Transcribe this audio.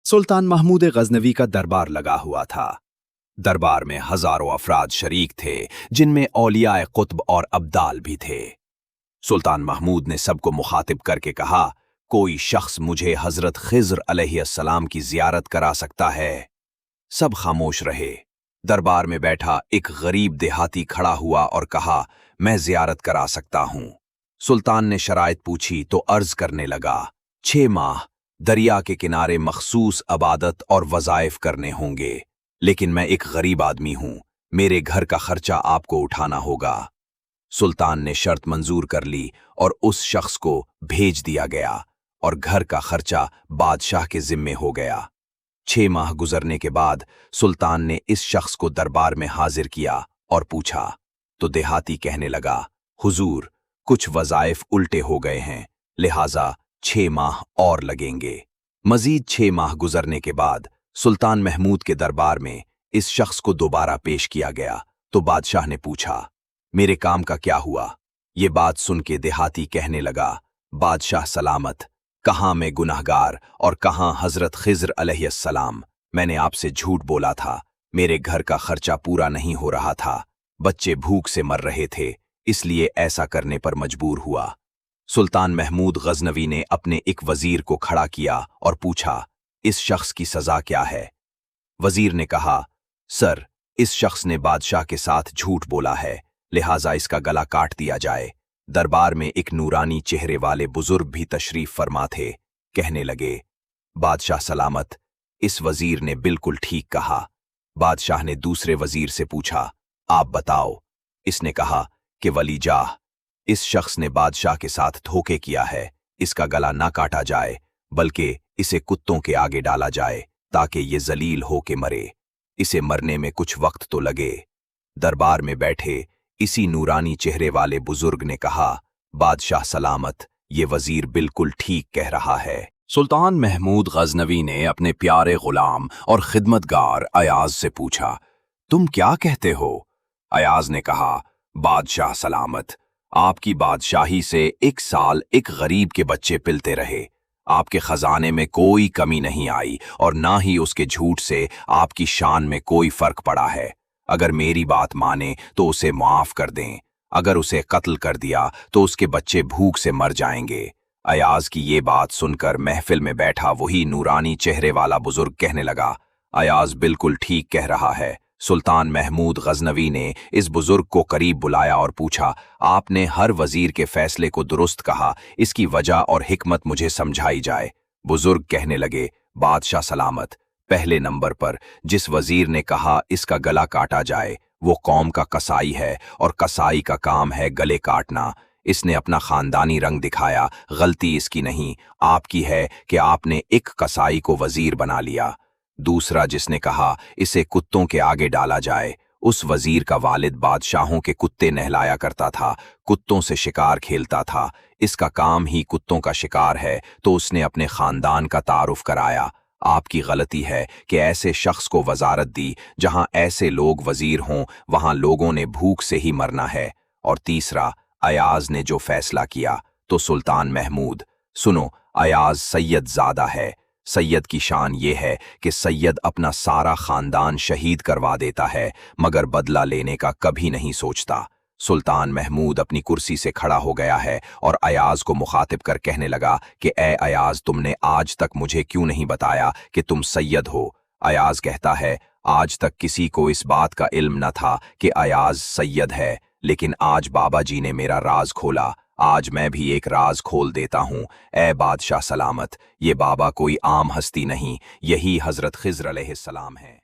सुल्तान महमूद गजनवी का दरबार लगा हुआ था। दरबार में हजारों अफराद शरीक थे, जिनमें औलियाए कुतब और अब्दाल भी थे। सुल्तान महमूद ने सबको मुखातिब करके कहा, कोई शख्स मुझे हजरत खिज्र अलैहिस्सलाम की जियारत करा सकता है? सब खामोश रहे। दरबार में बैठा एक गरीब देहाती खड़ा हुआ और कहा, मैं जियारत करा सकता हूं। सुल्तान ने शराइत पूछी तो अर्ज करने लगा, 6 माह दरिया के किनारे मखसूस अबादत और वज़ाइफ करने होंगे, लेकिन मैं एक गरीब आदमी हूं, मेरे घर का खर्चा आपको उठाना होगा। सुल्तान ने शर्त मंजूर कर ली और उस शख्स को भेज दिया गया और घर का खर्चा बादशाह के जिम्मे हो गया। 6 माह गुजरने के बाद सुल्तान ने इस शख्स को दरबार में हाजिर किया और पूछा, तो देहाती कहने लगा, हुजूर, कुछ वज़ाइफ उल्टे हो गए हैं, लिहाजा 6 माह और लगेंगे। मजीद 6 माह गुजरने के बाद सुल्तान महमूद के दरबार में इस शख्स को दोबारा पेश किया गया तो बादशाह ने पूछा, मेरे काम का क्या हुआ? ये बात सुन के देहाती कहने लगा, बादशाह सलामत, कहाँ मैं गुनहगार और कहाँ हजरत खिज्र अलैहिस्सलाम। मैंने आपसे झूठ बोला था, मेरे घर का खर्चा पूरा नहीं हो रहा था, बच्चे भूख से मर रहे थे, इसलिए ऐसा करने पर मजबूर हुआ। सुल्तान महमूद गजनवी ने अपने एक वजीर को खड़ा किया और पूछा, इस शख्स की सजा क्या है? वजीर ने कहा, सर, इस शख्स ने बादशाह के साथ झूठ बोला है, लिहाजा इसका गला काट दिया जाए। दरबार में एक नूरानी चेहरे वाले बुजुर्ग भी तशरीफ फरमा थे। कहने लगे, बादशाह सलामत, इस वजीर ने बिल्कुल ठीक कहा। बादशाह ने दूसरे वजीर से पूछा, आप बताओ। इसने कहा कि वलीजाह, इस शख्स ने बादशाह के साथ धोखे किया है, इसका गला ना काटा जाए बल्कि इसे कुत्तों के आगे डाला जाए ताकि ये जलील हो के मरे। इसे मरने में कुछ वक्त तो लगे। दरबार में बैठे इसी नूरानी चेहरे वाले बुजुर्ग ने कहा, बादशाह सलामत, ये वजीर बिल्कुल ठीक कह रहा है। सुल्तान महमूद गजनवी ने अपने प्यारे गुलाम और खिदमतगार अयाज से पूछा, तुम क्या कहते हो? अयाज ने कहा, बादशाह सलामत, आपकी बादशाही से 1 साल एक गरीब के बच्चे पिलते रहे, आपके खजाने में कोई कमी नहीं आई और ना ही उसके झूठ से आपकी शान में कोई फर्क पड़ा है। अगर मेरी बात माने तो उसे माफ कर दें, अगर उसे कत्ल कर दिया तो उसके बच्चे भूख से मर जाएंगे। अयाज की ये बात सुनकर महफिल में बैठा वही नूरानी चेहरे वाला बुजुर्ग कहने लगा, अयाज बिल्कुल ठीक कह रहा है। सुल्तान महमूद गजनवी ने इस बुजुर्ग को करीब बुलाया और पूछा, आपने हर वजीर के फैसले को दुरुस्त कहा, इसकी वजह और हिकमत मुझे समझाई जाए। बुजुर्ग कहने लगे, बादशाह सलामत, पहले नंबर पर जिस वजीर ने कहा इसका गला काटा जाए वो कौम का कसाई है और कसाई का काम है गले काटना। इसने अपना खानदानी रंग दिखाया, गलती इसकी नहीं, आपकी है कि आपने एक कसाई को वजीर बना लिया। दूसरा जिसने कहा इसे कुत्तों के आगे डाला जाए, उस वजीर का वालिद बादशाहों के कुत्ते नहलाया करता था, कुत्तों से शिकार खेलता था, इसका काम ही कुत्तों का शिकार है, तो उसने अपने खानदान का तारुफ कराया। आपकी गलती है कि ऐसे शख्स को वजारत दी जहां ऐसे लोग वजीर हों, वहां लोगों ने भूख से ही मरना है। और तीसरा, अयाज ने जो फैसला किया तो सुल्तान महमूद, सुनो, अयाज सैयद ज़ादा है। सैयद की शान ये है कि सैयद अपना सारा खानदान शहीद करवा देता है मगर बदला लेने का कभी नहीं सोचता। सुल्तान महमूद अपनी कुर्सी से खड़ा हो गया है और अयाज को मुखातिब कर कहने लगा कि ए अयाज, तुमने आज तक मुझे क्यों नहीं बताया कि तुम सैयद हो? अयाज कहता है, आज तक किसी को इस बात का इल्म न था कि अयाज सैयद है, लेकिन आज बाबा जी ने मेरा राज खोला। आज मैं भी एक राज खोल देता हूँ। ए बादशाह सलामत, ये बाबा कोई आम हस्ती नहीं, यही हजरत खिज्र अलैहिस्सलाम है।